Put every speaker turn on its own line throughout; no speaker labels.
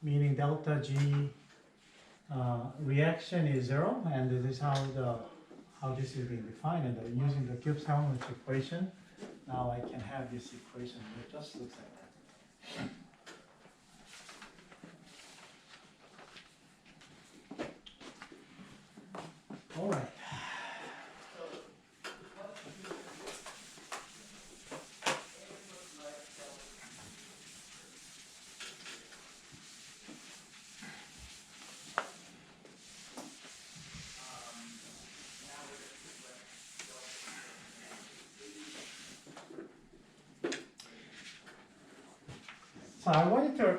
meaning delta G reaction is 0, and this is how this is being defined. And using the Gibbs-Helmholtz equation, now I can have this equation. It just looks like that. All right. So I want you to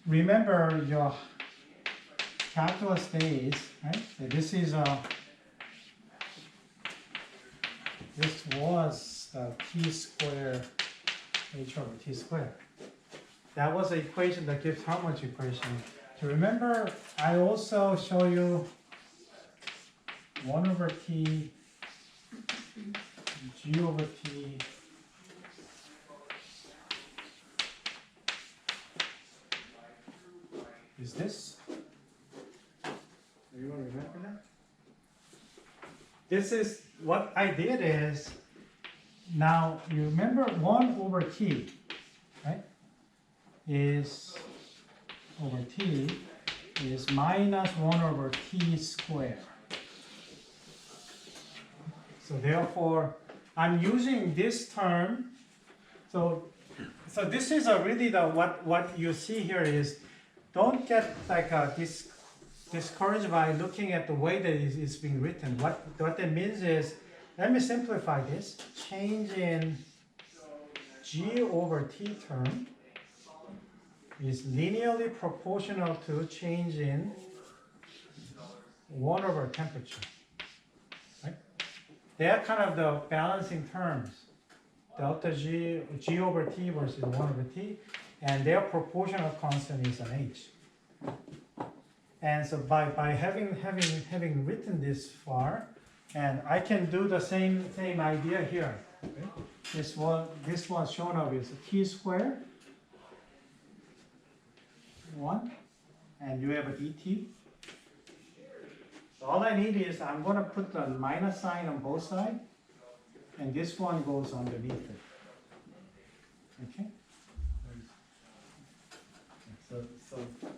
remember your calculus days, right? So this was t squared h over t squared. That was the equation that gives how much equation. To remember, I also show you 1 over t g over t is this. Do you remember that? This is what I did is, now you remember 1 over t, right? Is over t is minus 1 over t squared. So therefore, I'm using this term. So this is really what you see here is, don't get like discouraged by looking at the way that it's being written. What that means is, let me simplify this. Change in g over t term is linearly proportional to change in 1 over temperature. Right? They are kind of the balancing terms. Delta g over t versus 1 over t, and their proportional constant is an h. And so by having written this far, and I can do the same idea here. Okay? This one shown up is t squared 1, and you have a dt. So all I need is, I'm going to put the minus sign on both sides, and this one goes underneath it. Okay. So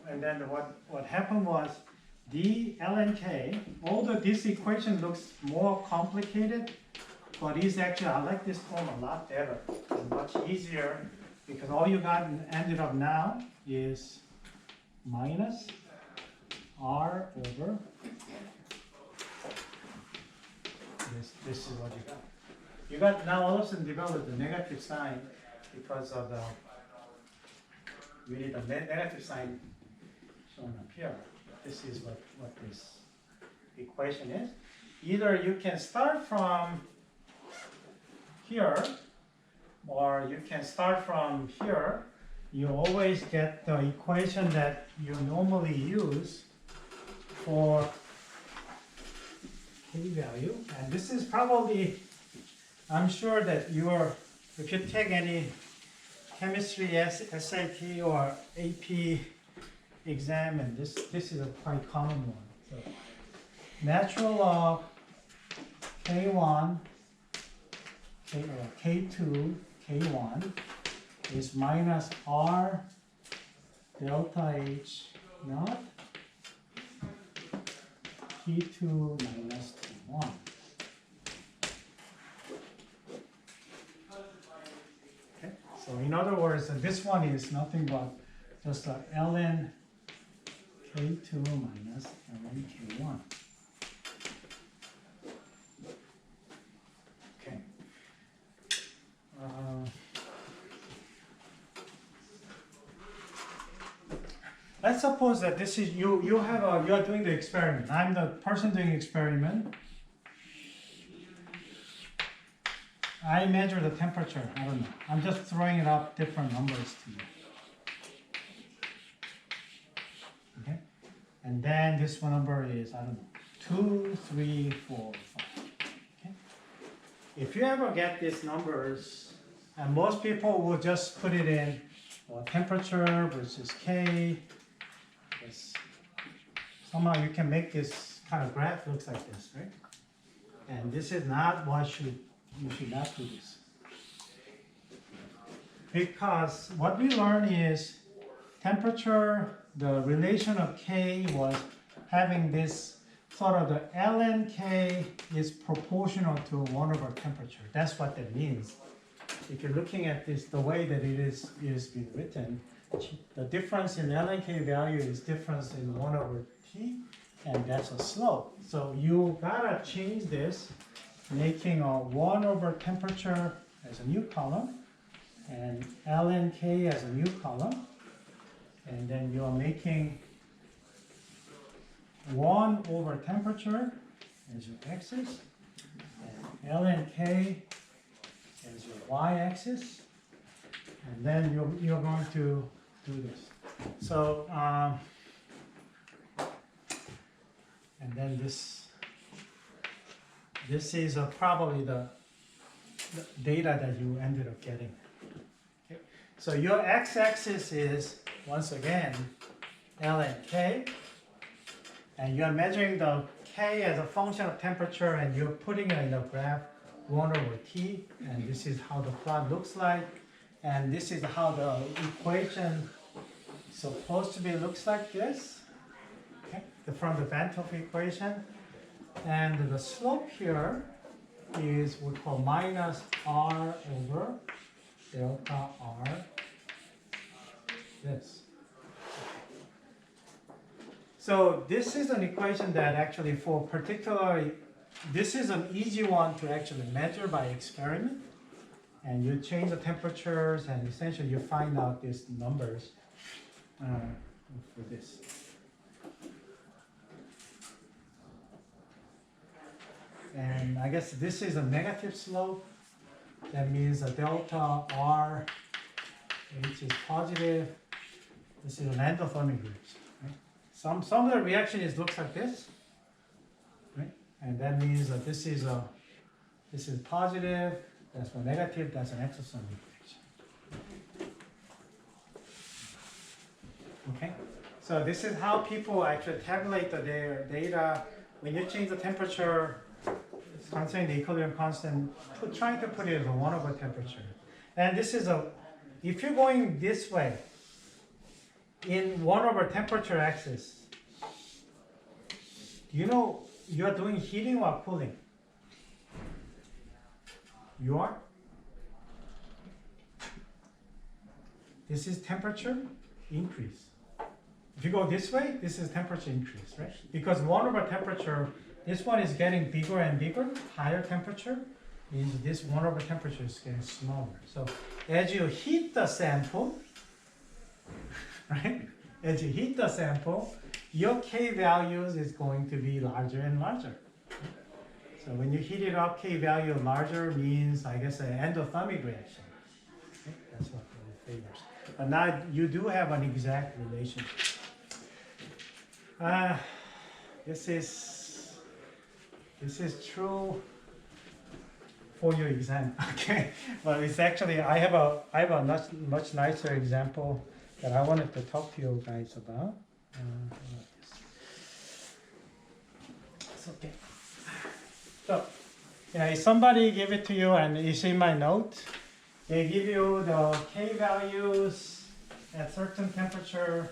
and then what happened was, the lnK, although this equation looks more complicated, but is actually, I like this form a lot better. It's much easier, because all you got ended up now is minus r over this is what you got. You got now all of a sudden developed the negative sign because of the negative sign shown up here. This is what this equation is. Either you can start from here, or you can start from here. You always get the equation that you normally use for k value. And this is probably, I'm sure that if you take any chemistry SAT or AP exam, and this is a quite common one. So natural log K1, K2, K1 is minus R delta H naught T2 minus T1. Okay, so in other words, this one is nothing but just a ln K2 minus ln K1. Okay. Let's suppose that this is you are doing the experiment. I'm the person doing the experiment. I measure the temperature. I don't know. I'm just throwing it up different numbers to you. Okay, and then this one number is, I don't know, 2, 3, 4, 5. Okay, if you ever get these numbers, and most people will just put it in temperature versus K. somehow you can make this kind of graph looks like this, right? And this is not what you should not do this. Because what we learned is temperature, the relation of K was having this sort of the lnK is proportional to 1 over temperature. That's what that means. If you're looking at this, the way that it is being written, the difference in lnK value is difference in 1 over T, and that's a slope. So you gotta change this, making a 1 over temperature as a new column, and lnK as a new column, and then you're making 1 over temperature as your x-axis, and lnK as your y-axis, and then you're going to do this. So, and then this is probably the data that you ended up getting. Okay. So your x-axis is, once again, lnK, and you're measuring the K as a function of temperature, and you're putting it in the graph 1 over T, and this is how the plot looks like, and this is how the equation is supposed to be, looks like this, okay, from the vant equation, and the slope here is we call minus R over delta R, this. So this is an equation that actually for particularly, this is an easy one to actually measure by experiment. And you change the temperatures and essentially you find out these numbers for this. And I guess this is a negative slope. That means a delta R H is positive. This is an endothermic reaction. Some of the reaction looks like this, right? And that means that this is positive, that's for negative, that's an exothermic reaction. Okay, so this is how people actually tabulate their data. When you change the temperature, considering the equilibrium constant, trying to put it as a 1 over temperature. And this is if you're going this way, in 1 over temperature axis, you know you are doing heating or cooling? You are? This is temperature increase. If you go this way, this is temperature increase, right? Because 1 over temperature, this one is getting bigger and bigger, higher temperature, means this 1 over temperature is getting smaller. So as you heat the sample, right? As you heat the sample, your K values is going to be larger and larger. So when you heat it up, K value larger means, I guess, an endothermic reaction. Okay? That's what it favors. But now you do have an exact relationship. This is true for your exam. Okay, but it's actually I have a much nicer example that I wanted to talk to you guys about. It's okay. So, yeah, if somebody give it to you and it's in my note, they give you the K values at certain temperature